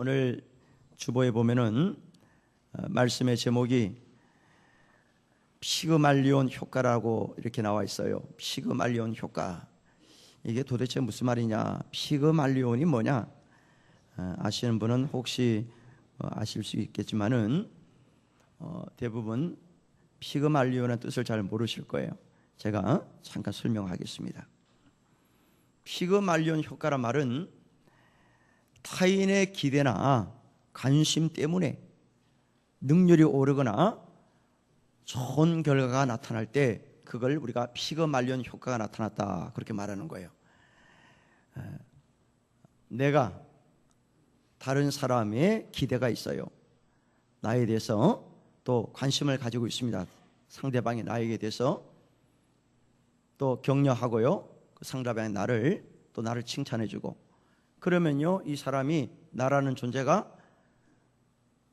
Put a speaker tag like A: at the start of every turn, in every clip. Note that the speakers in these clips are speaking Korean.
A: 오늘 주보에 보면은 말씀의 제목이 피그말리온 효과라고 이렇게 나와 있어요. 피그말리온 효과. 이게 도대체 무슨 말이냐? 피그말리온이 뭐냐? 아시는 분은 혹시 아실 수 있겠지만은 대부분 피그말리온의 뜻을 잘 모르실 거예요. 제가 잠깐 설명하겠습니다. 피그말리온 효과란 말은 타인의 기대나 관심 때문에 능률이 오르거나 좋은 결과가 나타날 때 그걸 우리가 피그말리온 효과가 나타났다 그렇게 말하는 거예요. 내가 다른 사람의 기대가 있어요. 나에 대해서 또 관심을 가지고 있습니다. 상대방이 나에게 대해서 또 격려하고요. 그 상대방이 나를 칭찬해주고 그러면요 이 사람이 나라는 존재가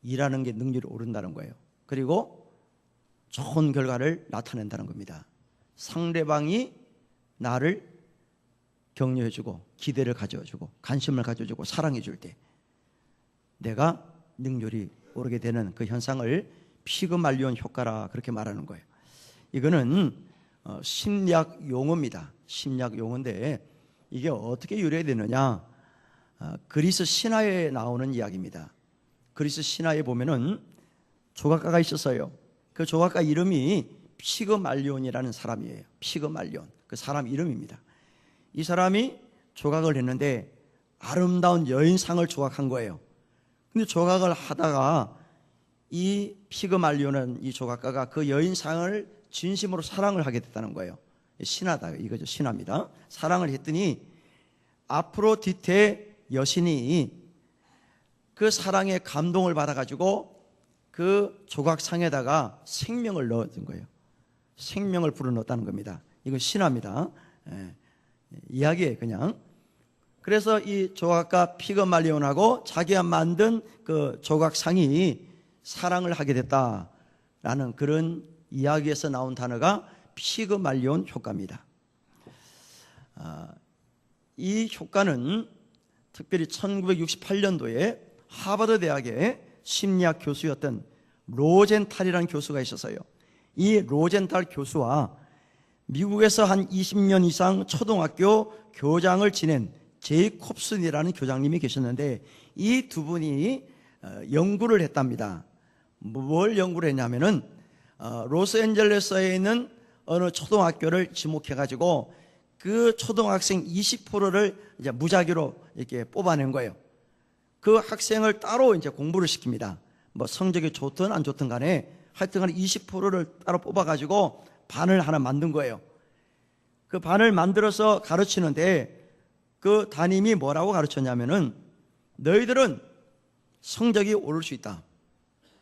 A: 일하는 게 능률이 오른다는 거예요. 그리고 좋은 결과를 나타낸다는 겁니다. 상대방이 나를 격려해주고 기대를 가져주고 관심을 가져주고 사랑해줄 때 내가 능률이 오르게 되는 그 현상을 피그말리온 효과라 그렇게 말하는 거예요. 이거는 심리학 용어입니다. 심리학 용어인데 이게 어떻게 유래되느냐? 그리스 신화에 나오는 이야기입니다. 그리스 신화에 보면은 조각가가 있었어요. 그 조각가 이름이 피그말리온이라는 사람이에요. 피그말리온, 그 사람 이름입니다. 이 사람이 조각을 했는데 아름다운 여인상을 조각한 거예요. 근데 조각을 하다가 이 피그말리온은 이 조각가가 그 여인상을 진심으로 사랑을 하게 됐다는 거예요. 신화다 이거죠. 신화입니다. 사랑을 했더니 아프로디테 여신이 그 사랑에 감동을 받아가지고 그 조각상에다가 생명을 넣었던 거예요. 생명을 불어넣었다는 겁니다. 이건 신화입니다. 이야기예요 그냥. 그래서 이 조각가 피그말리온하고 자기가 만든 그 조각상이 사랑을 하게 됐다라는 그런 이야기에서 나온 단어가 피그말리온 효과입니다. 이 효과는 특별히 1968년도에 하버드 대학의 심리학 교수였던 로젠탈이라는 교수가 있었어요. 이 로젠탈 교수와 미국에서 한 20년 이상 초등학교 교장을 지낸 제이콥슨이라는 교장님이 계셨는데 이 두 분이 연구를 했답니다. 뭘 연구를 했냐면은 로스앤젤레스에 있는 어느 초등학교를 지목해가지고 그 초등학생 20%를 이제 무작위로 이렇게 뽑아낸 거예요. 그 학생을 따로 이제 공부를 시킵니다. 뭐 성적이 좋든 안 좋든 간에 하여튼간 20%를 따로 뽑아가지고 반을 하나 만든 거예요. 그 반을 만들어서 가르치는데 그 담임이 뭐라고 가르쳤냐면은 너희들은 성적이 오를 수 있다.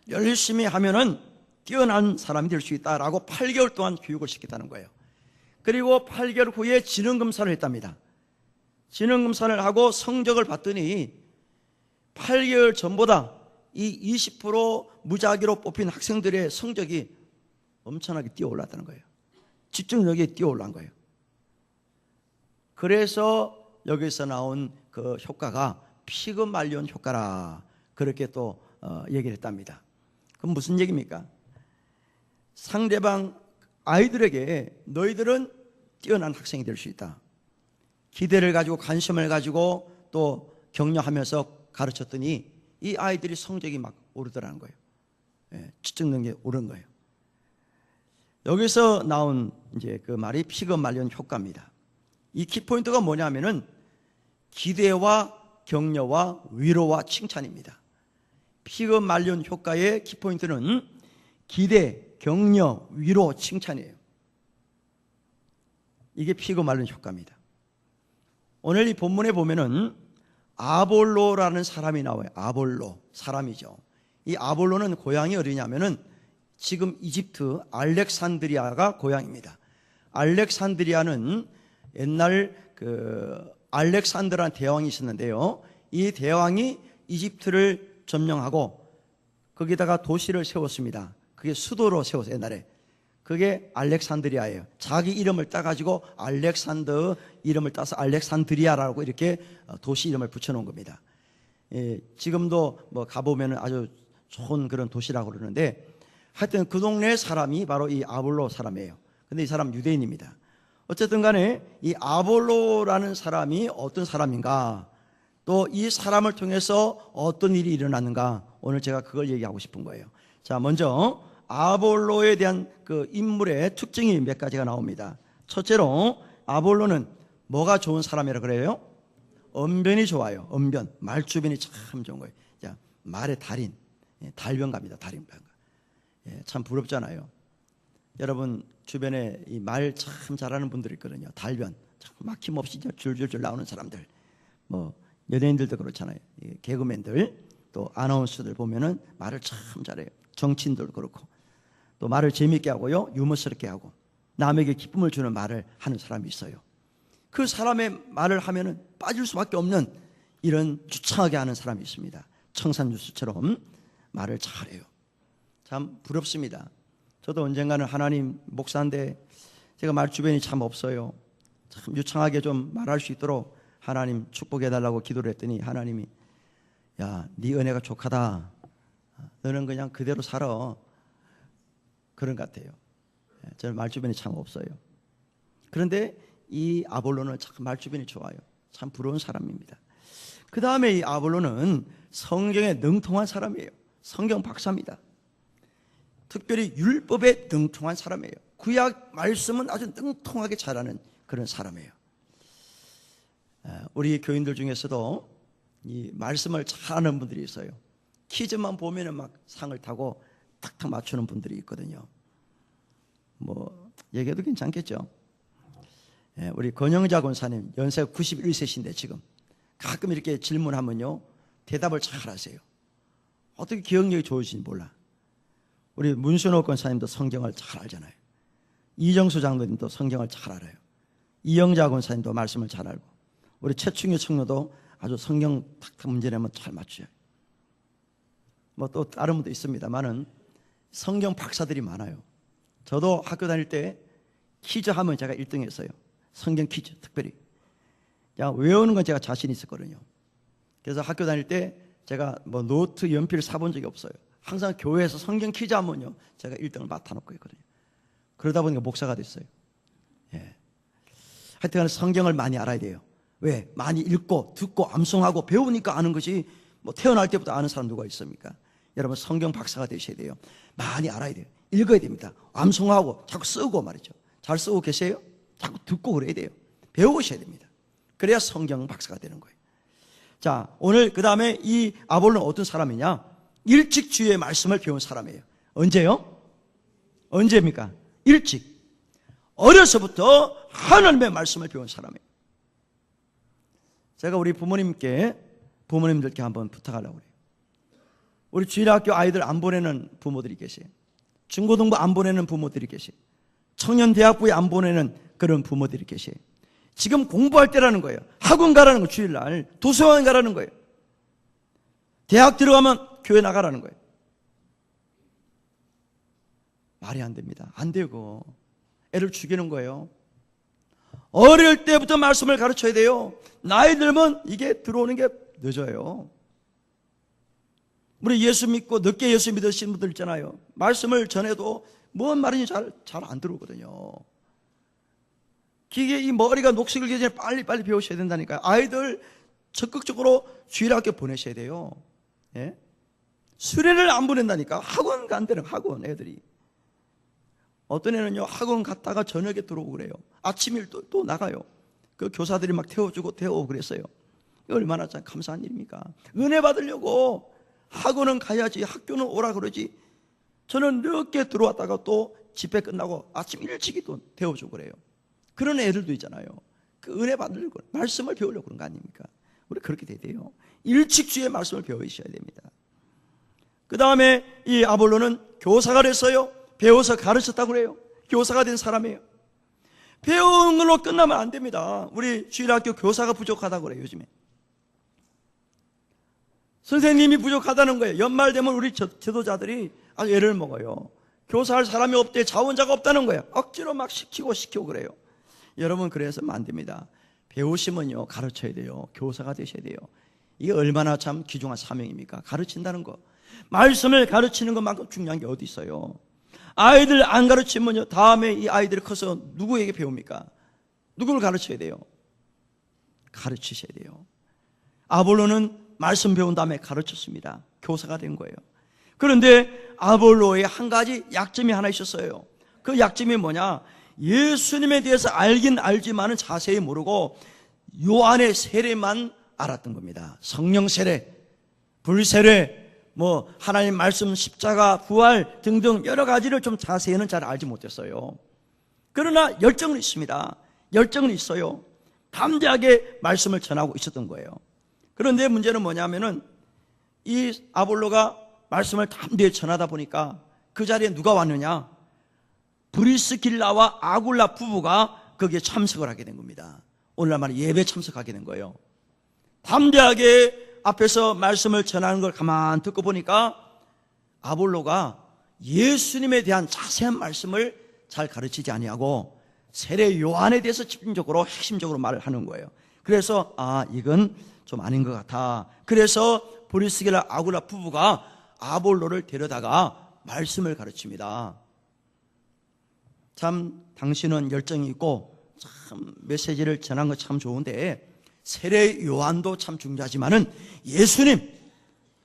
A: 열심히 하면은 뛰어난 사람이 될 수 있다라고 8개월 동안 교육을 시켰다는 거예요. 그리고 8개월 후에 지능검사를 했답니다. 지능검사를 하고 성적을 봤더니 8개월 전보다 이 20% 무작위로 뽑힌 학생들의 성적이 엄청나게 뛰어올랐다는 거예요. 집중력이 뛰어올란 거예요. 그래서 여기서 나온 그 효과가 피그말리온 효과라 그렇게 또 얘기를 했답니다. 그럼 무슨 얘기입니까? 상대방 아이들에게 너희들은 뛰어난 학생이 될 수 있다. 기대를 가지고 관심을 가지고 또 격려하면서 가르쳤더니 이 아이들이 성적이 막 오르더라는 거예요. 집중 능력이 오른 거예요. 여기서 나온 이제 그 말이 피그말리온 효과입니다. 이 키포인트가 뭐냐면은 기대와 격려와 위로와 칭찬입니다. 피그말리온 효과의 키포인트는 기대, 격려, 위로, 칭찬이에요. 이게 피그말리온 효과입니다. 오늘 이 본문에 보면은 아볼로라는 사람이 나와요. 아볼로, 사람이죠. 이 아볼로는 고향이 어디냐면은 지금 이집트 알렉산드리아가 고향입니다. 알렉산드리아는 옛날 그 알렉산드라는 대왕이 있었는데요. 이 대왕이 이집트를 점령하고 거기다가 도시를 세웠습니다. 그게 수도로 세웠어요. 옛날에. 그게 알렉산드리아예요. 자기 이름을 따가지고 알렉산더 이름을 따서 알렉산드리아라고 이렇게 도시 이름을 붙여놓은 겁니다. 지금도 뭐 가보면 아주 좋은 그런 도시라고 그러는데, 하여튼 그 동네 사람이 바로 이 아볼로 사람이에요. 근데 이 사람 유대인입니다. 어쨌든 간에 이 아볼로라는 사람이 어떤 사람인가, 또 이 사람을 통해서 어떤 일이 일어났는가, 오늘 제가 그걸 얘기하고 싶은 거예요. 자, 먼저 아볼로에 대한 그 인물의 특징이 몇 가지가 나옵니다. 첫째로 아볼로는 뭐가 좋은 사람이라 그래요? 언변이 좋아요. 언변, 말주변이 참 좋은 거예요. 자, 말의 달인, 달변가입니다. 달변가. 참 부럽잖아요. 여러분 주변에 이 말 참 잘하는 분들이 있거든요. 달변, 참 막힘없이 줄줄줄 나오는 사람들. 뭐 연예인들도 그렇잖아요. 개그맨들, 또 아나운서들 보면은 말을 참 잘해요. 정치인들도 그렇고, 또 말을 재미있게 하고요, 유머스럽게 하고, 남에게 기쁨을 주는 말을 하는 사람이 있어요. 그 사람의 말을 하면은 빠질 수밖에 없는 이런 유창하게 하는 사람이 있습니다. 청산유수처럼 말을 잘해요. 참 부럽습니다. 저도 언젠가는 하나님 목사인데 제가 말 주변이 참 없어요. 참 유창하게 좀 말할 수 있도록 하나님 축복해달라고 기도를 했더니 하나님이, 야, 네 은혜가 족하다. 너는 그냥 그대로 살아. 그런 것 같아요. 저는 말 주변이 참 없어요. 그런데 이 아볼로는 참 말 주변이 좋아요. 참 부러운 사람입니다. 그 다음에 이 아볼로는 성경에 능통한 사람이에요. 성경 박사입니다. 특별히 율법에 능통한 사람이에요. 구약 말씀은 아주 능통하게 잘하는 그런 사람이에요. 우리 교인들 중에서도 이 말씀을 잘하는 분들이 있어요. 퀴즈만 보면은 막 상을 타고 탁탁 맞추는 분들이 있거든요. 뭐 얘기해도 괜찮겠죠? 우리 권영자 권사님 연세가 91세신데 지금 가끔 이렇게 질문하면요 대답을 잘 하세요. 어떻게 기억력이 좋으신지 몰라. 우리 문순호 권사님도 성경을 잘 알잖아요. 이정수 장로님도 성경을 잘 알아요. 이영자 권사님도 말씀을 잘 알고, 우리 최충규 청로도 아주 성경 탁탁 문제 내면 잘 맞춰요. 뭐 또 다른 분도 있습니다만은 성경 박사들이 많아요. 저도 학교 다닐 때 퀴즈 하면 제가 1등 했어요. 성경 퀴즈 특별히. 그냥 외우는 건 제가 자신 있었거든요. 그래서 학교 다닐 때 제가 뭐 노트, 연필 사본 적이 없어요. 항상 교회에서 성경 퀴즈 하면요 제가 1등을 맡아놓고 있거든요. 그러다 보니까 목사가 됐어요. 하여튼 성경을 많이 알아야 돼요. 왜? 많이 읽고 듣고 암송하고 배우니까 아는 것이, 뭐 태어날 때부터 아는 사람 누가 있습니까? 여러분 성경 박사가 되셔야 돼요. 많이 알아야 돼요. 읽어야 됩니다. 암송하고 자꾸 쓰고 말이죠. 잘 쓰고 계세요? 자꾸 듣고 그래야 돼요. 배우셔야 됩니다. 그래야 성경 박사가 되는 거예요. 자, 오늘 그 다음에 이 아볼로는 어떤 사람이냐? 일찍 주의 말씀을 배운 사람이에요. 언제요? 언제입니까? 일찍. 어려서부터 하나님의 말씀을 배운 사람이에요. 제가 우리 부모님들께 한번 부탁하려고 그래요. 우리 주일학교 아이들 안 보내는 부모들이 계세요. 중고등부 안 보내는 부모들이 계세요. 청년대학부에 안 보내는 그런 부모들이 계세요. 지금 공부할 때라는 거예요. 학원 가라는 거예요. 주일날 도서관 가라는 거예요. 대학 들어가면 교회 나가라는 거예요. 말이 안 됩니다. 안 되고 애를 죽이는 거예요. 어릴 때부터 말씀을 가르쳐야 돼요. 나이 들면 이게 들어오는 게 늦어요. 우리 예수 믿고 늦게 예수 믿으신 분들 있잖아요. 말씀을 전해도 뭔 말인지 잘 안 들어오거든요. 이게 이 머리가 녹슬기 전에 빨리 배우셔야 된다니까요. 아이들 적극적으로 주일학교 보내셔야 돼요. 예? 수련을 안 보낸다니까. 학원 간다는 학원 애들이. 어떤 애는요 학원 갔다가 저녁에 들어오고 그래요. 아침 일 또 나가요. 그 교사들이 막 태워주고 태워오고 그랬어요. 얼마나 참 감사한 일입니까? 은혜 받으려고 학원은 가야지, 학교는 오라 그러지. 저는 늦게 들어왔다가 또 집회 끝나고 아침 일찍이 또 태워주고 그래요. 그런 애들도 있잖아요. 그 은혜 받으려고 말씀을 배우려고 그런 거 아닙니까? 우리 그렇게 돼야 돼요. 일찍 주의 말씀을 배우셔야 됩니다. 그 다음에 이 아볼로는 교사가 됐어요. 배워서 가르쳤다고 그래요. 교사가 된 사람이에요. 배운 걸로 끝나면 안 됩니다. 우리 주일학교 교사가 부족하다고 그래요. 요즘에 선생님이 부족하다는 거예요. 연말 되면 우리 지도자들이 아주 애를 먹어요. 교사할 사람이 없대, 자원자가 없다는 거예요. 억지로 막 시키고 그래요. 여러분 그래서는 안 됩니다. 배우시면요 가르쳐야 돼요. 교사가 되셔야 돼요. 이게 얼마나 참 귀중한 사명입니까? 가르친다는 거. 말씀을 가르치는 것만큼 중요한 게 어디 있어요? 아이들 안 가르치면요, 다음에 이 아이들이 커서 누구에게 배웁니까? 누구를 가르쳐야 돼요? 가르치셔야 돼요. 아볼로는 말씀 배운 다음에 가르쳤습니다. 교사가 된 거예요. 그런데 아볼로의 한 가지 약점이 하나 있었어요. 그 약점이 뭐냐? 예수님에 대해서 알긴 알지만은 자세히 모르고 요한의 세례만 알았던 겁니다. 성령 세례, 불세례, 뭐 하나님 말씀, 십자가, 부활 등등 여러 가지를 좀 자세히는 잘 알지 못했어요. 그러나 열정은 있습니다. 열정은 있어요. 담대하게 말씀을 전하고 있었던 거예요. 그런데 문제는 뭐냐면은 이 아볼로가 말씀을 담대히 전하다 보니까 그 자리에 누가 왔느냐? 브리스길라와 아굴라 부부가 거기에 참석을 하게 된 겁니다. 오늘날 말에 예배에 참석하게 된 거예요. 담대하게 앞에서 말씀을 전하는 걸 가만 듣고 보니까 아볼로가 예수님에 대한 자세한 말씀을 잘 가르치지 아니하고 세례 요한에 대해서 집중적으로 핵심적으로 말을 하는 거예요. 그래서 이건 좀 아닌 것 같아. 그래서 브리스길라 아굴라 부부가 아볼로를 데려다가 말씀을 가르칩니다. 참 당신은 열정이 있고 참 메시지를 전한 거 참 좋은데 세례 요한도 참 중요하지만은 예수님,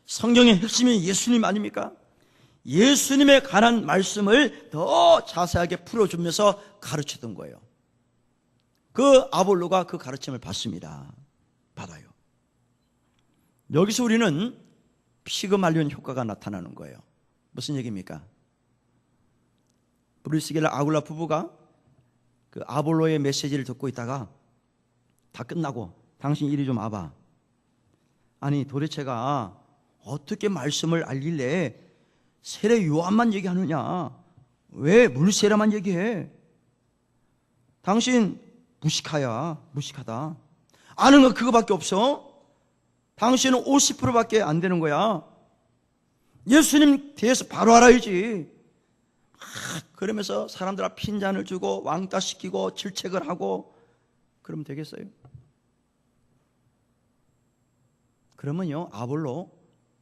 A: 성경의 핵심이 예수님 아닙니까? 예수님에 관한 말씀을 더 자세하게 풀어주면서 가르치던 거예요. 그 아볼로가 그 가르침을 받습니다. 받아요. 여기서 우리는 피그말리온 효과가 나타나는 거예요. 무슨 얘기입니까? 브리스길라 아굴라 부부가 그 아볼로의 메시지를 듣고 있다가 다 끝나고 당신 이리 좀 와봐. 아니 도대체가 어떻게 말씀을 알길래 세례 요한만 얘기하느냐? 왜 물세례만 얘기해? 당신 무식하야. 무식하다. 아는 거 그거밖에 없어? 당신은 50%밖에 안 되는 거야. 예수님 대해서 바로 알아야지. 그러면서 사람들 앞 핀잔을 주고 왕따시키고 질책을 하고 그러면 되겠어요? 그러면요 아볼로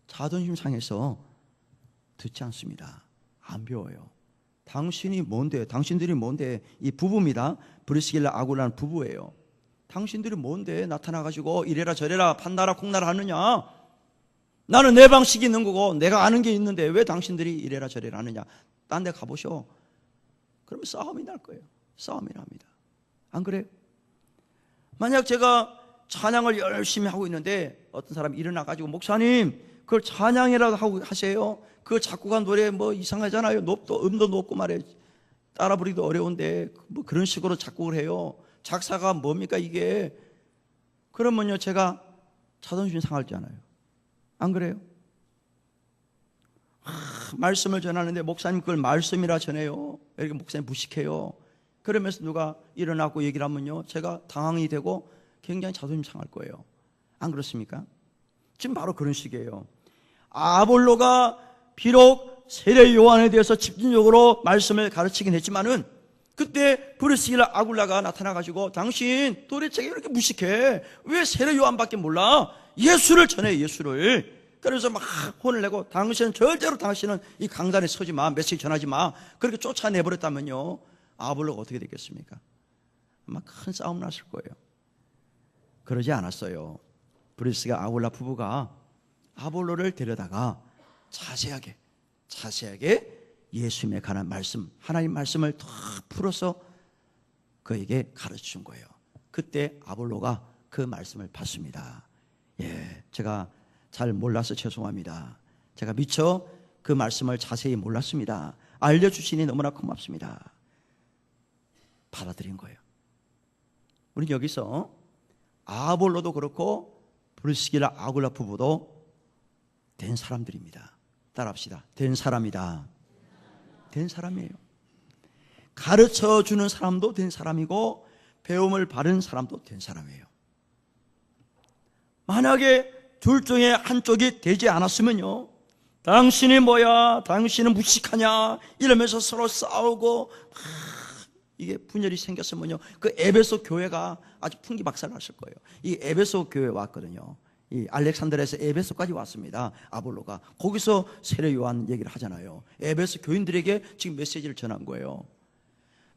A: 자존심 상해서 듣지 않습니다. 안 배워요. 당신이 뭔데? 당신들이 뭔데? 이 부부입니다. 브리스길라 아굴라는 부부예요. 당신들이 뭔데 나타나가지고 이래라 저래라 판나라 콩나라 하느냐? 나는 내 방식이 있는 거고 내가 아는 게 있는데 왜 당신들이 이래라 저래라 하느냐? 딴 데 가보셔. 그러면 싸움이 날 거예요. 싸움이 납니다. 안 그래요? 만약 제가 찬양을 열심히 하고 있는데 어떤 사람이 일어나가지고 목사님 그걸 찬양이라도 하고 하세요. 그 작곡한 노래 뭐 이상하잖아요. 음도 높고 말이에요. 따라 부르기도 어려운데 뭐 그런 식으로 작곡을 해요. 작사가 뭡니까 이게? 그러면요 제가 자존심 상하잖아요. 안 그래요? 말씀을 전하는데 목사님 그걸 말씀이라 전해요. 이렇게 목사님 무식해요. 그러면서 누가 일어나고 얘기를 하면요 제가 당황이 되고 굉장히 자존심 상할 거예요. 안 그렇습니까? 지금 바로 그런 식이에요. 아볼로가 비록 세례 요한에 대해서 집중적으로 말씀을 가르치긴 했지만은 그때 브리스길라 아굴라가 나타나가지고 당신 도대체 왜 이렇게 무식해? 왜 세례 요한밖에 몰라? 예수를 전해 예수를. 그래서 막 혼을 내고 당신은 절대로 당신은 이 강단에 서지 마. 메시지 전하지 마. 그렇게 쫓아내버렸다면요 아볼로가 어떻게 됐겠습니까? 아마 큰 싸움 났을 거예요. 그러지 않았어요. 브리스가 아굴라 부부가 아볼로를 데려다가 자세하게 예수님에 관한 말씀, 하나님 말씀을 더 풀어서 그에게 가르쳐준 거예요. 그때 아볼로가 그 말씀을 받습니다. 제가 잘 몰라서 죄송합니다. 제가 미처 그 말씀을 자세히 몰랐습니다. 알려주시니 너무나 고맙습니다. 받아들인 거예요. 우리 여기서 아볼로도 그렇고 브리스길라 아굴라 부부도 된 사람들입니다. 따라합시다. 된 사람이다. 된 사람이에요. 가르쳐주는 사람도 된 사람이고 배움을 받은 사람도 된 사람이에요. 만약에 둘 중에 한쪽이 되지 않았으면요 당신이 뭐야? 당신은 무식하냐? 이러면서 서로 싸우고 이게 분열이 생겼으면요 그 에베소 교회가 아주 풍기박살 났을 거예요. 이 에베소 교회 왔거든요. 이 알렉산드리아에서 에베소까지 왔습니다. 아볼로가 거기서 세례 요한 얘기를 하잖아요. 에베소 교인들에게 지금 메시지를 전한 거예요.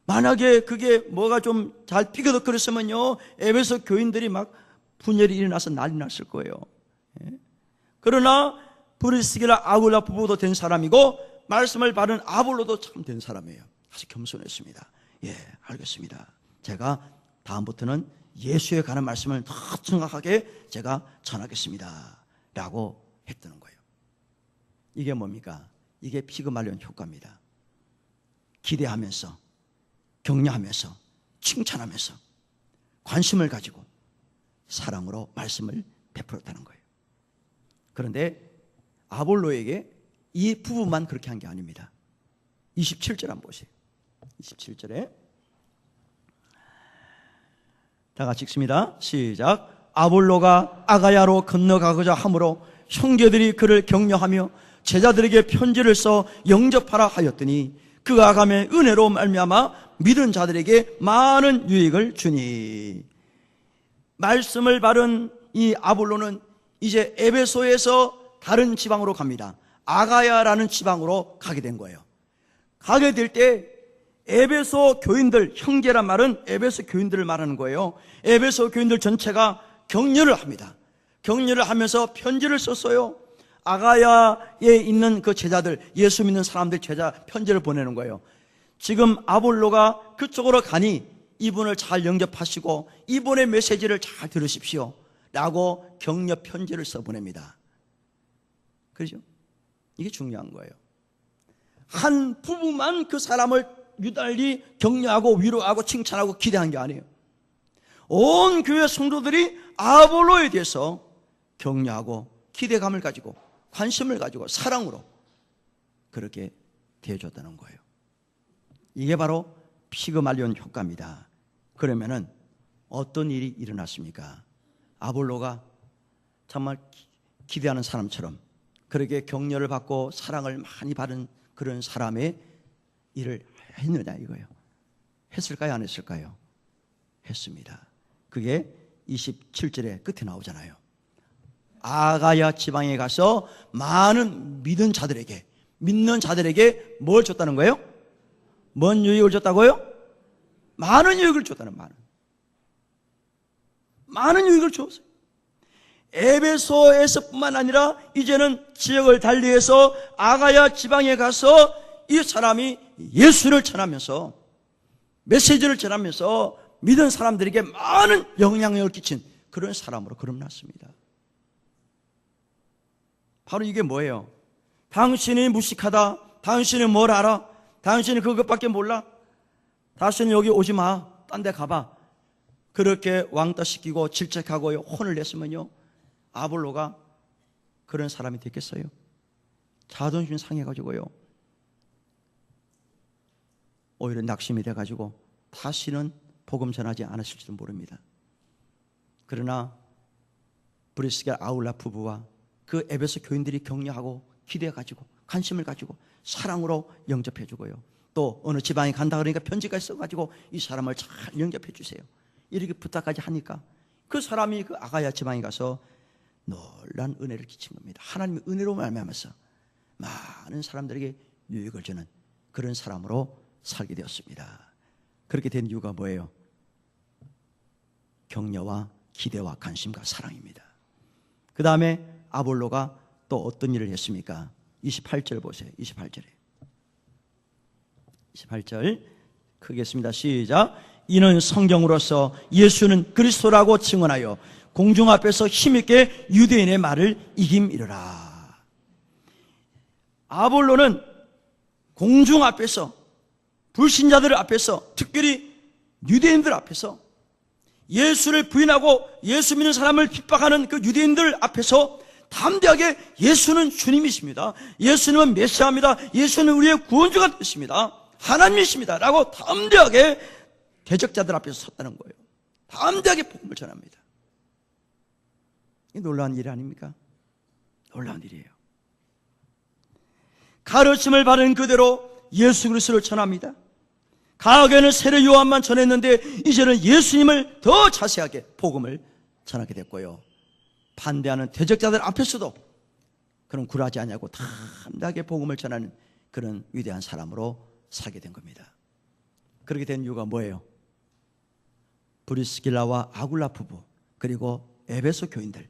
A: 만약에 그게 뭐가 좀 잘 삐그덕거렸으면요, 에베소 교인들이 막 분열이 일어나서 난리 났을 거예요. 그러나 브리스길라 아굴라 부부도 된 사람이고 말씀을 받은 아볼로도 참 된 사람이에요. 아주 겸손했습니다. 예, 알겠습니다. 제가 다음부터는 예수에 관한 말씀을 더 정확하게 제가 전하겠습니다 라고 했다는 거예요. 이게 뭡니까? 이게 피그말리온 효과입니다. 기대하면서, 격려하면서, 칭찬하면서 관심을 가지고 사랑으로 말씀을 베풀었다는 거예요. 그런데 아볼로에게 이 부부만 그렇게 한 게 아닙니다. 27절 한번 보세요. 27절에 다 같이 읽습니다. 시작. 아볼로가 아가야로 건너가고자 하므로 형제들이 그를 격려하며 제자들에게 편지를 써 영접하라 하였더니 그가 가매 은혜로 말미암아 믿은 자들에게 많은 유익을 주니. 말씀을 받은 이 아볼로는 이제 에베소에서 다른 지방으로 갑니다. 아가야라는 지방으로 가게 된 거예요. 가게 될 때 에베소 교인들, 형제란 말은 에베소 교인들을 말하는 거예요. 에베소 교인들 전체가 격려를 합니다. 격려를 하면서 편지를 썼어요. 아가야에 있는 그 제자들, 예수 믿는 사람들 제자 편지를 보내는 거예요. 지금 아볼로가 그쪽으로 가니 이분을 잘 영접하시고 이분의 메시지를 잘 들으십시오 라고 격려 편지를 써보냅니다. 그렇죠? 이게 중요한 거예요. 한 부부만 그 사람을 유달리 격려하고 위로하고 칭찬하고 기대한 게 아니에요. 온 교회 성도들이 아볼로에 대해서 격려하고 기대감을 가지고 관심을 가지고 사랑으로 그렇게 대해줬다는 거예요. 이게 바로 피그말리온 효과입니다. 그러면은 어떤 일이 일어났습니까? 아볼로가 정말 기대하는 사람처럼 그렇게 격려를 받고 사랑을 많이 받은 그런 사람의 일을 했느냐 이거예요. 했을까요? 안 했을까요? 했습니다. 그게 27절의 끝에 나오잖아요. 아가야 지방에 가서 많은 믿는 자들에게 뭘 줬다는 거예요? 뭔 유익을 줬다고요? 많은 유익을 줬다는, 많은 유익을 줬어요. 에베소에서 뿐만 아니라 이제는 지역을 달리해서 아가야 지방에 가서 이 사람이 예수를 전하면서 메시지를 전하면서 믿은 사람들에게 많은 영향력을 끼친 그런 사람으로 거듭났습니다. 바로 이게 뭐예요? 당신이 무식하다, 당신이 뭘 알아, 당신이 그것밖에 몰라, 다시는 여기 오지 마, 딴 데 가봐, 그렇게 왕따시키고 질책하고 혼을 냈으면요, 아볼로가 그런 사람이 됐겠어요? 자존심 상해가지고요, 오히려 낙심이 돼가지고 다시는 복음 전하지 않았을지도 모릅니다. 그러나 브리스길 아울라 부부와 그 에베소 교인들이 격려하고 기대해가지고 관심을 가지고 사랑으로 영접해주고요, 또 어느 지방에 간다 그러니까 편지까지 써가지고 이 사람을 잘 영접해주세요 이렇게 부탁까지 하니까 그 사람이 그 아가야 지방에 가서 놀란 은혜를 끼친 겁니다. 하나님의 은혜로 말미암아서 많은 사람들에게 유익을 주는 그런 사람으로 살게 되었습니다. 그렇게 된 이유가 뭐예요? 격려와 기대와 관심과 사랑입니다. 그 다음에 아볼로가 또 어떤 일을 했습니까? 28절 보세요. 28절 크게 씁니다. 시작. 이는 성경으로서 예수는 그리스도라고 증언하여 공중 앞에서 힘있게 유대인의 말을 이김이르라. 아볼로는 공중 앞에서, 불신자들 앞에서, 특별히 유대인들 앞에서, 예수를 부인하고 예수 믿는 사람을 핍박하는 그 유대인들 앞에서 담대하게 예수는 주님이십니다, 예수님은 메시아입니다, 예수는 우리의 구원주가 되십니다, 하나님이십니다 라고 담대하게 대적자들 앞에서 섰다는 거예요. 담대하게 복음을 전합니다. 이 놀라운 일 아닙니까? 놀라운 일이에요. 가르침을 받은 그대로 예수 그리스도를 전합니다. 과거에는 세례 요한만 전했는데 이제는 예수님을 더 자세하게 복음을 전하게 됐고요, 반대하는 대적자들 앞에서도 그런 굴하지 않냐고 담대하게 복음을 전하는 그런 위대한 사람으로 살게 된 겁니다. 그렇게 된 이유가 뭐예요? 브리스길라와 아굴라 부부 그리고 에베소 교인들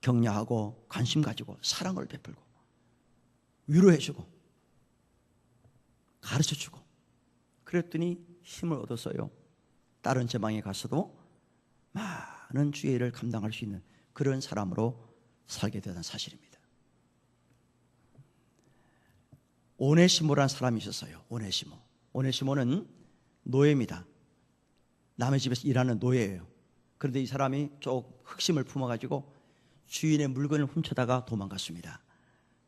A: 격려하고 관심 가지고 사랑을 베풀고 위로해주고 가르쳐주고 그랬더니 힘을 얻었어요. 다른 지방에 가서도 많은 주의 일을 감당할 수 있는 그런 사람으로 살게 되는 사실입니다. 오네시모라는 사람이 있었어요. 오네시모는 노예입니다. 남의 집에서 일하는 노예예요. 그런데 이 사람이 좀 흑심을 품어가지고 주인의 물건을 훔쳐다가 도망갔습니다.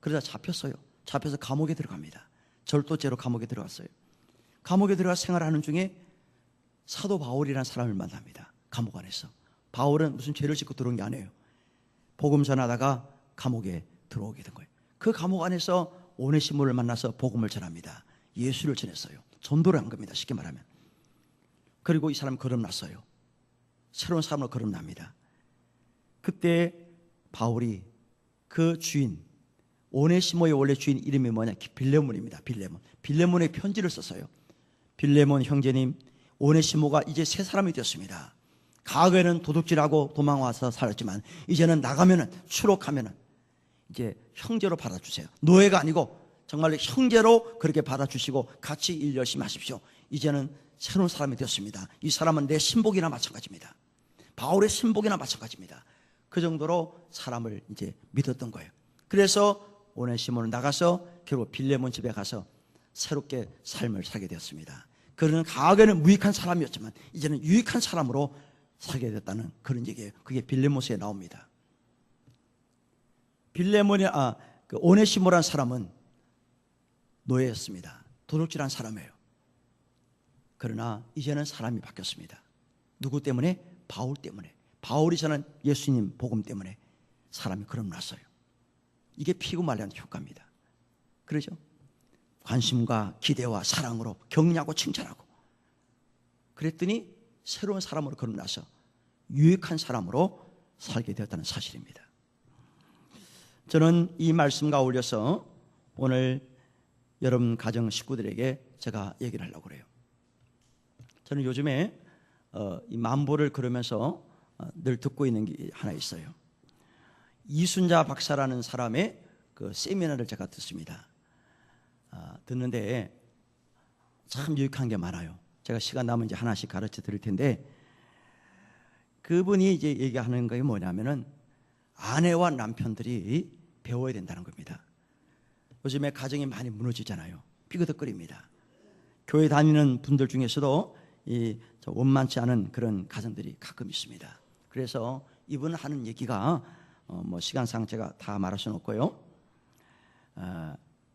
A: 그러다 잡혔어요. 잡혀서 감옥에 들어갑니다. 절도죄로 감옥에 들어갔어요. 감옥에 들어가 생활하는 중에 사도 바울이라는 사람을 만납니다. 감옥 안에서. 바울은 무슨 죄를 짓고 들어온 게 아니에요. 복음 전하다가 감옥에 들어오게 된 거예요. 그 감옥 안에서 오네시모를 만나서 복음을 전합니다. 예수를 전했어요. 전도를 한 겁니다. 쉽게 말하면. 그리고 이 사람 거듭났어요. 새로운 사람으로 거듭납니다. 그때 바울이 그 주인 오네시모의 원래 주인 이름이 뭐냐? 빌레몬입니다. 빌레몬의 편지를 썼어요. 빌레몬 형제님, 오네시모가 이제 새 사람이 되었습니다. 과거에는 도둑질하고 도망와서 살았지만 이제는 나가면은 추록하면은 이제 형제로 받아주세요. 노예가 아니고 정말 형제로 그렇게 받아주시고 같이 일 열심히 하십시오. 이제는 새로운 사람이 되었습니다. 이 사람은 내 신복이나 마찬가지입니다. 바울의 신복이나 마찬가지입니다. 그 정도로 사람을 이제 믿었던 거예요. 그래서 오네시모는 나가서 결국 빌레몬 집에 가서 새롭게 삶을 살게 되었습니다. 그는 과거에는 무익한 사람이었지만 이제는 유익한 사람으로 살게 됐다는 그런 얘기예요. 그게 빌레몬서에 나옵니다. 그 오네시모라는 사람은 노예였습니다. 도둑질한 사람이에요. 그러나 이제는 사람이 바뀌었습니다. 누구 때문에? 바울 때문에. 바울이 전한 예수님 복음 때문에 사람이 거듭났어요. 이게 피고 말리는 효과입니다. 그러죠? 관심과 기대와 사랑으로 격려하고 칭찬하고 그랬더니 새로운 사람으로 거듭나서 유익한 사람으로 살게 되었다는 사실입니다. 저는 이 말씀과 어울려서 오늘 여러분 가정 식구들에게 제가 얘기를 하려고 그래요. 저는 요즘에 이 만보를 걸으면서 늘 듣고 있는 게 하나 있어요. 이순자 박사라는 사람의 그 세미나를 제가 듣습니다. 듣는데 참 유익한 게 많아요. 제가 시간 남으면 이제 하나씩 가르쳐 드릴 텐데 그분이 이제 얘기하는 게 뭐냐면은 아내와 남편들이 배워야 된다는 겁니다. 요즘에 가정이 많이 무너지잖아요. 삐그덕거립니다. 교회 다니는 분들 중에서도 원만치 않은 그런 가정들이 가끔 있습니다. 그래서 이분 하는 얘기가 뭐 시간상 제가 다 말할 수는 없고요.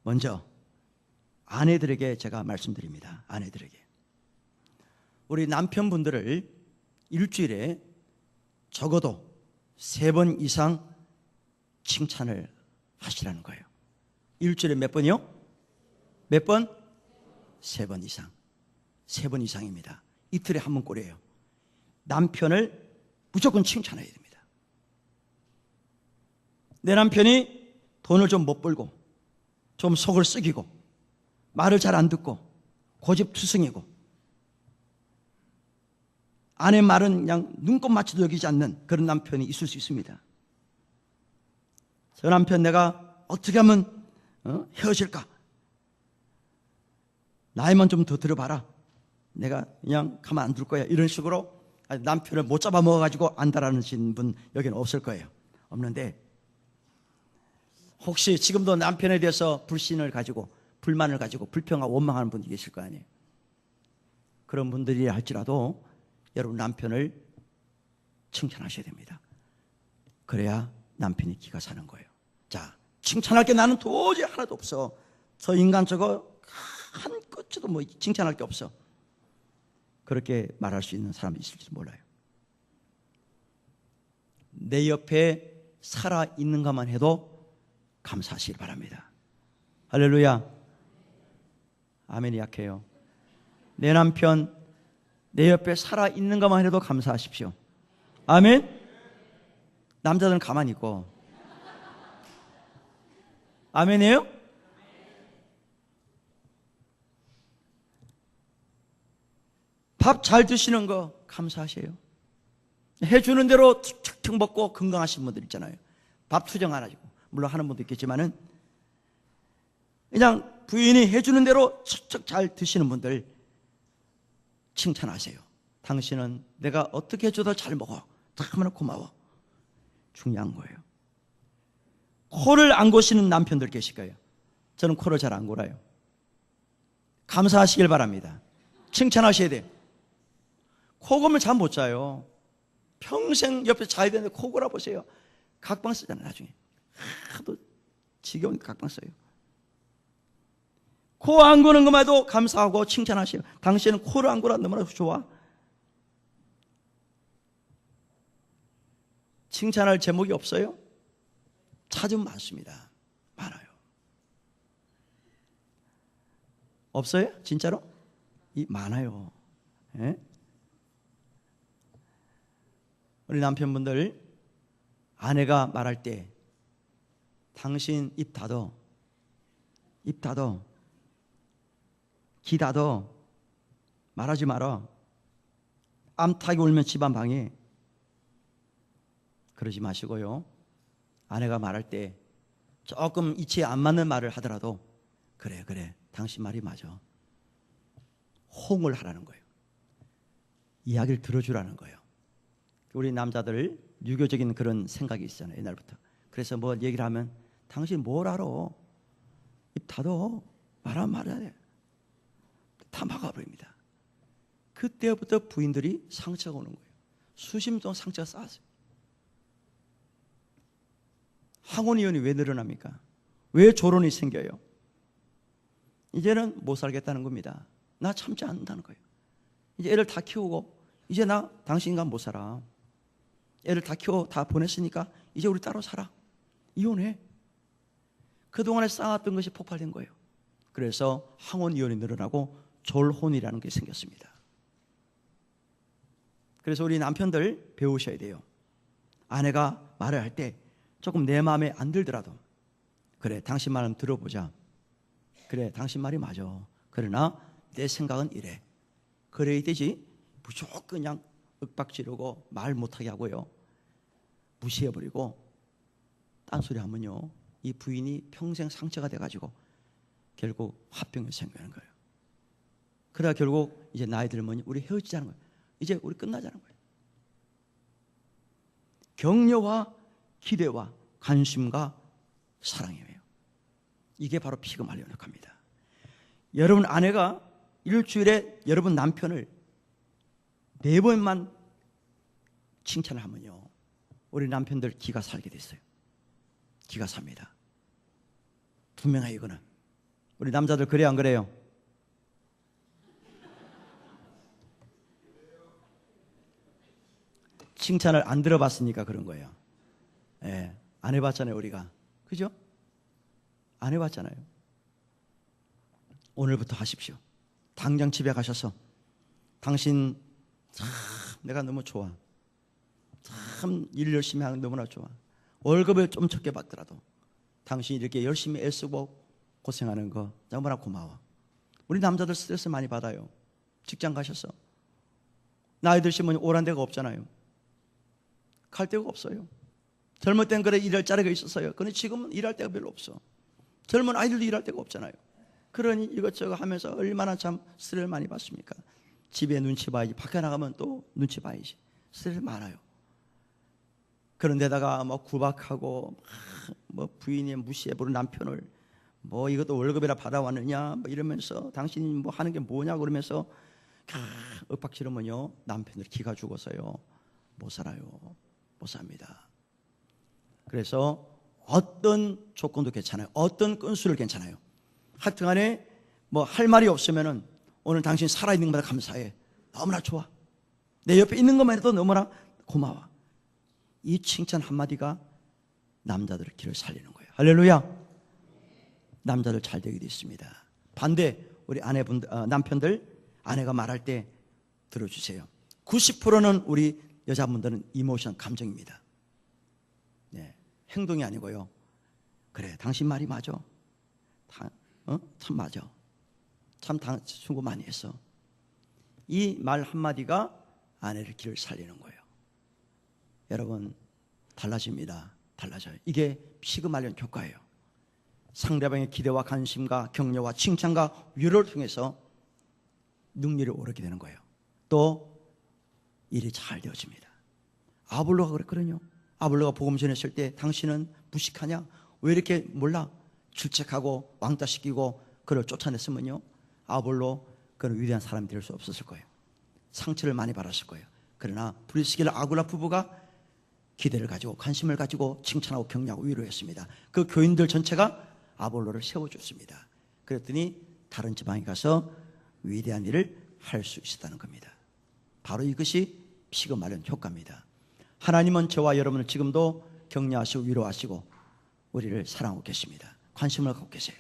A: 먼저 아내들에게 제가 말씀드립니다. 아내들에게 우리 남편분들을 일주일에 적어도 3번 이상 칭찬을 하시라는 거예요. 일주일에 몇 번이요? 몇 번? 3번 이상. 3번 이상입니다. 이틀에 한 번 꼴이에요. 남편을 무조건 칭찬해야 됩니다. 내 남편이 돈을 좀 못 벌고 좀 속을 썩이고 말을 잘 안 듣고 고집투성이고 아내 말은 그냥 눈꼽만치도 여기지 않는 그런 남편이 있을 수 있습니다. 저 남편 내가 어떻게 하면 헤어질까? 나이만 좀 더 들어봐라. 내가 그냥 가만 안 둘 거야. 이런 식으로 남편을 못 잡아먹어가지고 안달하는 분 여기는 없을 거예요. 없는데 혹시 지금도 남편에 대해서 불신을 가지고 불만을 가지고 불평하고 원망하는 분이 계실 거 아니에요. 그런 분들이 할지라도 여러분 남편을 칭찬하셔야 됩니다. 그래야 남편이 기가 사는 거예요. 자, 칭찬할 게 나는 도저히 하나도 없어. 저 인간 저거 한 끝도 뭐 칭찬할 게 없어. 그렇게 말할 수 있는 사람이 있을지 몰라요. 내 옆에 살아있는 것만 해도 감사하시길 바랍니다. 할렐루야. 아멘이 약해요. 내 남편 내 옆에 살아있는 것만 해도 감사하십시오. 아멘. 남자들은 가만히 있고. 아멘이에요? 밥 잘 드시는 거 감사하세요. 해주는 대로 툭툭 먹고 건강하신 분들 있잖아요. 밥 투정 안 하시고. 물론 하는 분도 있겠지만은 그냥 부인이 해주는 대로 척척 잘 드시는 분들 칭찬하세요. 당신은 내가 어떻게 해줘도 잘 먹어. 너무나 고마워. 중요한 거예요. 코를 안 고시는 남편들 계실 거예요. 저는 코를 잘 안 골아요. 감사하시길 바랍니다. 칭찬하셔야 돼요. 코 고면 잠 못 자요. 평생 옆에 자야 되는데 코 골아 보세요. 각방 쓰잖아요. 나중에 하도 지겨운 각방 써요. 코 안 고는 것만 해도 감사하고 칭찬하세요. 당신은 코를 안 골아 너무나 좋아. 칭찬할 제목이 없어요? 찾으면 많습니다. 많아요. 없어요? 진짜로? 많아요. 예? 우리 남편분들 아내가 말할 때 당신 입 닫어, 입 닫어, 귀 닫어, 말하지 마라. 암탉이 울면 집안 방해. 그러지 마시고요. 아내가 말할 때 조금 이치에 안 맞는 말을 하더라도 그래 당신 말이 맞아. 호응을 하라는 거예요. 이야기를 들어주라는 거예요. 우리 남자들 유교적인 그런 생각이 있잖아요. 옛날부터. 그래서 뭐 얘기를 하면 당신 뭘 알아? 입 닫어. 말하면 말해야 돼. 다 막아버립니다. 그때부터 부인들이 상처가 오는 거예요. 수십 년 동안 상처가 쌓았어요. 항혼이혼이 왜 늘어납니까? 왜 조론이 생겨요? 이제는 못 살겠다는 겁니다. 나 참지 않는다는 거예요. 이제 애를 다 키우고 이제 나 당신과 못 살아. 애를 다 키워 다 보냈으니까 이제 우리 따로 살아. 이혼해. 그동안에 쌓았던 것이 폭발된 거예요. 그래서 항혼이혼이 늘어나고 졸혼이라는 게 생겼습니다. 그래서 우리 남편들 배우셔야 돼요. 아내가 말을 할 때 조금 내 마음에 안 들더라도 그래 당신 말은 들어보자. 그래 당신 말이 맞아. 그러나 내 생각은 이래. 그래야 되지. 무조건 그냥 윽박지르고 말 못하게 하고요. 무시해버리고 딴소리 하면요. 이 부인이 평생 상처가 돼가지고 결국 화병이 생기는 거예요. 그러다 결국 이제 나이 들면 우리 헤어지자는 거예요. 이제 우리 끝나자는 거예요. 격려와 기대와 관심과 사랑이에요. 이게 바로 피가 말려 역합니다. 여러분 아내가 일주일에 여러분 남편을 4번만 칭찬을 하면요. 우리 남편들 기가 살게 됐어요. 기가 삽니다. 분명해 이거는. 우리 남자들 그래요 안 그래요? 칭찬을 안 들어봤으니까 그런 거예요. 예, 안 해봤잖아요 우리가. 그죠? 안 해봤잖아요. 오늘부터 하십시오. 당장 집에 가셔서 당신 참 내가 너무 좋아. 참 일 열심히 하는 거 너무나 좋아. 월급을 좀 적게 받더라도 당신이 이렇게 열심히 애쓰고 고생하는 거 너무나 고마워. 우리 남자들 스트레스 많이 받아요. 직장 가셔서 나이 드시면 오란 데가 없잖아요. 갈 데가 없어요. 젊을 땐 그래 일할 자리가 있었어요. 그런데 지금은 일할 데가 별로 없어. 젊은 아이들도 일할 데가 없잖아요. 그러니 이것저것 하면서 얼마나 참 스트레스를 많이 받습니까? 집에 눈치 봐야지. 밖에 나가면 또 눈치 봐야지. 스트레스 많아요. 그런데다가 뭐 구박하고 뭐 부인이 무시해버린 남편을 뭐 이것도 월급이라 받아왔느냐 뭐 이러면서 당신이 뭐 하는 게 뭐냐 그러면서 윽박지르면요 남편들 기가 죽어서요 못 살아요. 못 삽니다. 그래서 어떤 조건도 괜찮아요. 어떤 건수를 괜찮아요. 하여튼간에 뭐 할 말이 없으면은 오늘 당신 살아있는 것마다 감사해. 너무나 좋아. 내 옆에 있는 것만 해도 너무나 고마워. 이 칭찬 한마디가 남자들의 길을 살리는 거예요. 할렐루야. 남자들 잘 되게 됐습니다. 반대 우리 아내분들 남편들 아내가 말할 때 들어주세요. 90%는 우리 여자분들은 이모션 감정입니다. 행동이 아니고요. 그래, 당신 말이 맞아. 참 맞아. 참 수고 많이 했어. 이 말 한마디가 아내의 길을 살리는 거예요. 여러분, 달라집니다. 달라져요. 이게 피그말리온 효과예요. 상대방의 기대와 관심과 격려와 칭찬과 위로를 통해서 능률이 오르게 되는 거예요. 또 일이 잘 되어집니다. 아볼로가 그랬거든요. 아볼로가 복음 전했을 때 당신은 무식하냐? 왜 이렇게 몰라? 질책하고 왕따시키고 그를 쫓아냈으면요, 아볼로 그는 위대한 사람이 될 수 없었을 거예요. 상처를 많이 받았을 거예요. 그러나 브리스길라 아굴라 부부가 기대를 가지고 관심을 가지고 칭찬하고 격려하고 위로했습니다. 그 교인들 전체가 아볼로를 세워줬습니다. 그랬더니 다른 지방에 가서 위대한 일을 할 수 있었다는 겁니다. 바로 이것이 피그말리온 효과입니다. 하나님은 저와 여러분을 지금도 격려하시고 위로하시고 우리를 사랑하고 계십니다. 관심을 갖고 계세요.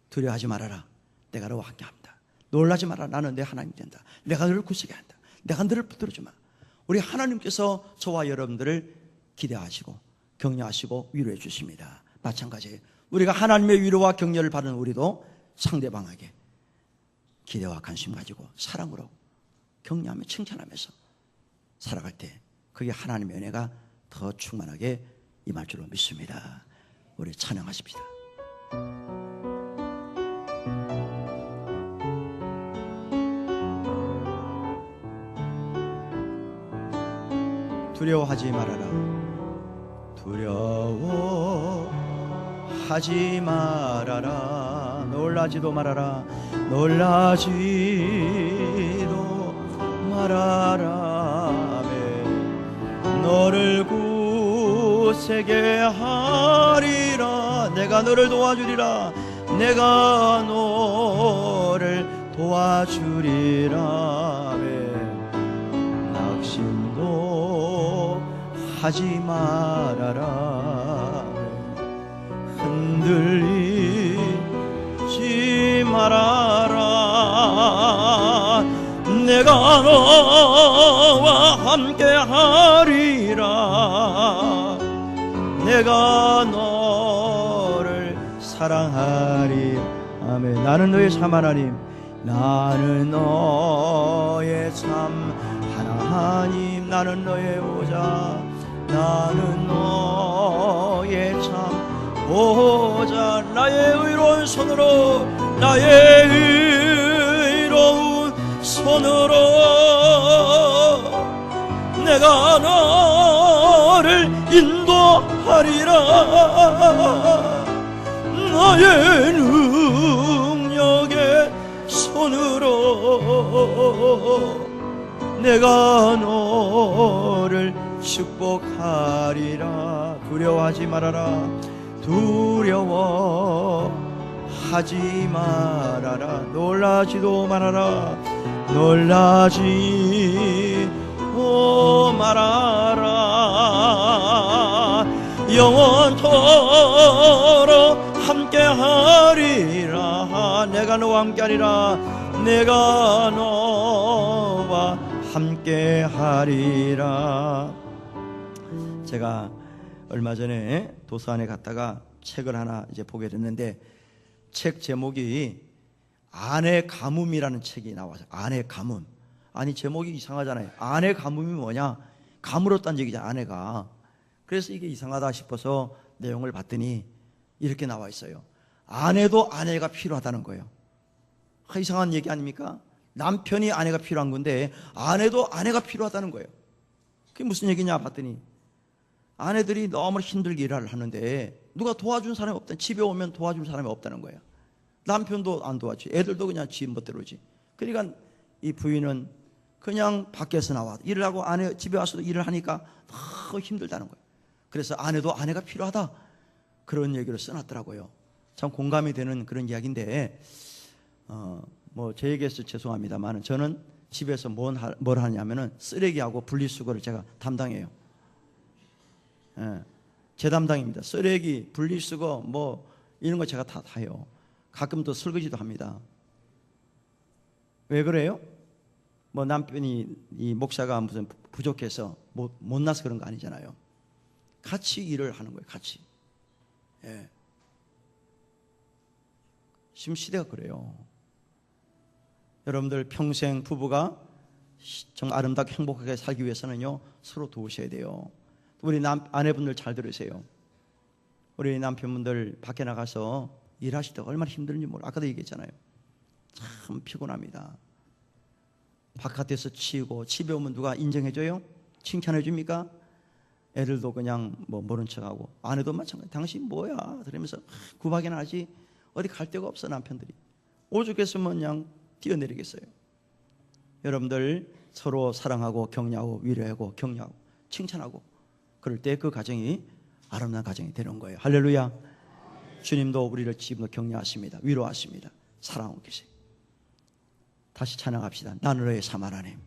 A: 두려워하지 말아라. 내가 너와 함께합니다. 놀라지 마라. 나는 내 하나님이 된다. 내가 너를 구속해 한다. 내가 너를 붙들어주마. 우리 하나님께서 저와 여러분들을 기대하시고 격려하시고 위로해 주십니다. 마찬가지예요. 우리가 하나님의 위로와 격려를 받은 우리도 상대방에게 기대와 관심 가지고 사랑으로 격려하며 칭찬하면서 살아갈 때 그게 하나님의 은혜가 더 충만하게 임할 줄로 믿습니다. 우리 찬양하십시다. 두려워하지 말아라. 두려워하지 말아라. 놀라지도 말아라. 놀라지도 말아라. 너를 굳세게 하리라. 내가 너를 도와주리라. 내가 너를 도와주리라. 낙심도 하지 말아라. 흔들리지 말아라. 내가 너와 함께 하리라. 내가 너를 사랑하리. 아멘. 나는 너의 참 하나님. 나는 너의 참 하나님. 나는 너의 보좌. 나는 너의 참 보좌. 나의 의로운 손으로, 나의 의로운 손으로 내가 너를 인도하리라. 나의 능력의 손으로 내가 너를 축복하리라. 두려워하지 말아라. 두려워하지 말아라. 놀라지도 말아라. 놀라지도 말아라. 영원토록 함께하리라. 내가 너와 함께하리라. 내가 너와 함께하리라. 제가 얼마 전에 도서관에 갔다가 책을 하나 이제 보게 됐는데, 책 제목이 아내 가뭄이라는 책이 나와서, 아내 가뭄. 아니, 제목이 이상하잖아요. 아내 가뭄이 뭐냐? 가물었다는 얘기죠, 아내가. 그래서 이게 이상하다 싶어서 내용을 봤더니 이렇게 나와 있어요. 아내도 아내가 필요하다는 거예요. 이상한 얘기 아닙니까? 남편이 아내가 필요한 건데 아내도 아내가 필요하다는 거예요. 그게 무슨 얘기냐 봤더니, 아내들이 너무 힘들게 일을 하는데 누가 도와준 사람이 없다. 집에 오면 도와준 사람이 없다는 거예요. 남편도 안 도와주지. 애들도 그냥 지 멋대로지. 그러니까 이 부인은 그냥 밖에서 나와 일을 하고 아내 집에 와서도 일을 하니까 너무 힘들다는 거예요. 그래서 아내도 아내가 필요하다, 그런 얘기를 써놨더라고요. 참 공감이 되는 그런 이야기인데, 뭐 제 얘기해서 죄송합니다만 저는 집에서 뭘 하냐면은 쓰레기하고 분리수거를 제가 담당해요. 예, 제 담당입니다. 쓰레기, 분리수거 뭐 이런 거 제가 다 해요. 가끔 또 설거지도 합니다. 왜 그래요? 뭐 남편이 이 목사가 무슨 부족해서 못나서 그런 거 아니잖아요. 같이 일을 하는 거예요. 같이. 예. 지금 시대가 그래요. 여러분들 평생 부부가 정말 아름답게 행복하게 살기 위해서는요, 서로 도우셔야 돼요. 우리 아내분들 잘 들으세요. 우리 남편분들 밖에 나가서 일하실 때 얼마나 힘든지 몰라. 아까도 얘기했잖아요. 참 피곤합니다. 바깥에서 치우고 집에 오면 누가 인정해줘요? 칭찬해줍니까? 애들도 그냥 뭐 모른 척하고, 아내도 마찬가지. 당신 뭐야? 그러면서 구박이나 하지. 어디 갈 데가 없어. 남편들이 오죽했으면 그냥 뛰어내리겠어요. 여러분들 서로 사랑하고 격려하고 위로하고 격려하고 칭찬하고, 그럴 때 그 가정이 아름다운 가정이 되는 거예요. 할렐루야. 주님도 우리를 지금도 격려하십니다. 위로하십니다. 사랑하고 계세요. 다시 찬양합시다. 나는 너의 참 하나님.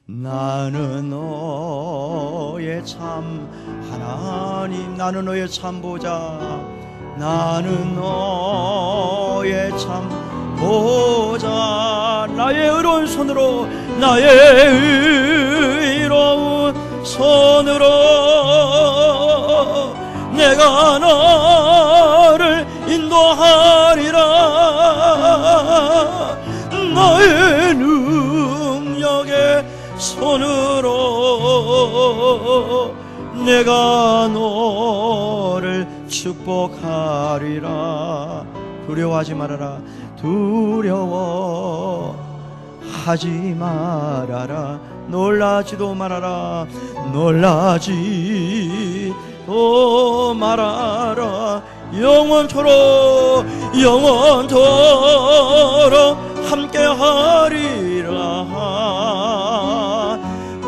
A: 나는 너의 참 하나님. 나는 너의 참 보좌. 나는 너의 참 보좌. 나의 의로운 손으로, 나의 의로운 손으로 내가 너를 인도하리라. 나의 능력의 손으로 내가 너를 축복하리라. 두려워하지 말아라. 두려워하지 말아라. 놀라지도 말아라. 놀라지도 말아라. 영원토록 함께하리라.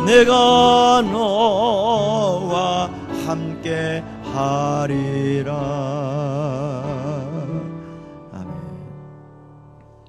A: 내가 너와 함께하리라.